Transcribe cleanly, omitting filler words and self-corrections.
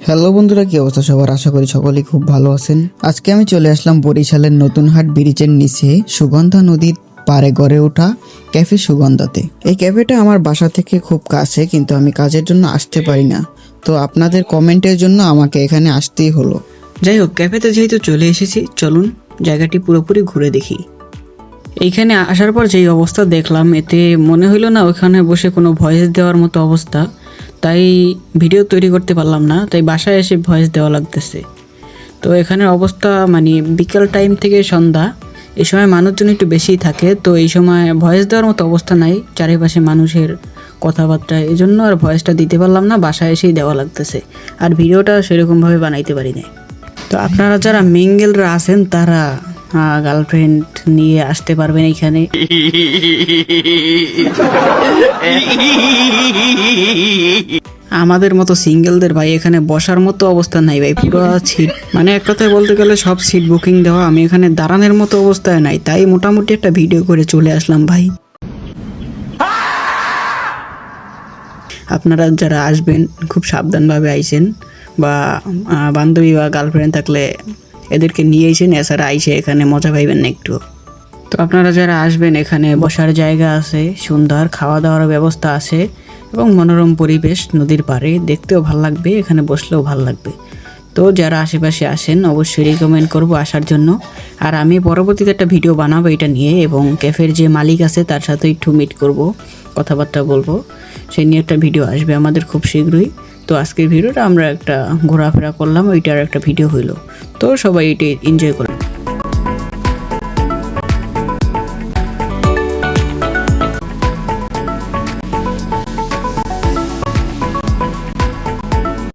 Hello বন্ধুরা, কি অবস্থা সবার? আশা করি সকলেই খুব ভালো আছেন। আজকে আমি চলে আসলাম বরিশালের নতুনহাট ব্রিজের নিচে সুগন্ধা নদীর পাড়ে গড়ে ওঠা ক্যাফে সুগন্ধাতে। এই ক্যাফেটা আমার বাসা থেকে খুব কাছে, কিন্তু আমি কাজের জন্য আসতে পারি না। তো আপনাদের কমেন্টের জন্য আমাকে এখানে আসতেই হলো। যাই হোক, ক্যাফেতে যেহেতু চলে এসেছি, চলুন জায়গাটি পুরোপুরি ঘুরে দেখি। এইখানে আসার পর যেই অবস্থা দেখলাম, এতে মনে হইলো না ওইখানে বসে কোনো ভয়েস দেওয়ার মতো অবস্থা, তাই ভিডিও তৈরি করতে পারলাম না, তাই বাসায় এসে ভয়েস দেওয়া লাগতেছে। তো এখানের অবস্থা মানে বিকেল টাইম থেকে সন্ধ্যা, এই সময় মানুষজন একটু বেশিই থাকে, তো এই সময় ভয়েস দেওয়ার মতো অবস্থা নাই চারিপাশে মানুষের কথাবার্তা, এই জন্য আর ভয়েসটা দিতে পারলাম না, বাসায় এসেই দেওয়া লাগতেছে। আর ভিডিওটা সেরকমভাবে বানাইতে পারি নাই। তো আপনারা যারা মিঙ্গেলরা আছেন তারা গার্লফ্রেন্ড নিয়ে আসতে পারবেন এইখানে। আমাদের মতো সিঙ্গেলদের ভাই এখানে বসার মতো অবস্থা নাই ভাই, পুরো সিট মানে এক কথায় বলতে গেলে সব সিট বুকিং দেওয়া। আমি এখানে দাঁড়ানোর মতো অবস্থায় নাই, তাই মোটামুটি একটা ভিডিও করে চলে আসলাম ভাই। আপনারা যারা আসবেন খুব সাবধানভাবে আইসেন, বা বান্ধবী বা গার্লফ্রেন্ড থাকলে এদেরকে নিয়ে এসেন, এছাড়া আইসে এখানে মজা পাইবেন না একটু। তো আপনারা যারা আসবেন, এখানে বসার জায়গা আছে, সুন্দর খাওয়া দাওয়ার ব্যবস্থা আছে এবং মনোরম পরিবেশ, নদীর পাড়ে দেখতেও ভাল লাগবে, এখানে বসলেও ভাল লাগবে। তো যারা আশেপাশে আসেন অবশ্যই রিকমেন্ড করব আসার জন্য। আর আমি পরবর্তীতে একটা ভিডিও বানাবো এটা নিয়ে, এবং ক্যাফের যে মালিক আছে তার সাথে একটু মিট করব, কথাবার্তা বলবো, সেই নিয়ে একটা ভিডিও আসবে আমাদের খুব শীঘ্রই। তো আজকের ভিডিওটা আমরা একটা ঘোরাফেরা করলাম, ওইটার একটা ভিডিও হইলো। তো সবাই এটি এনজয় করে।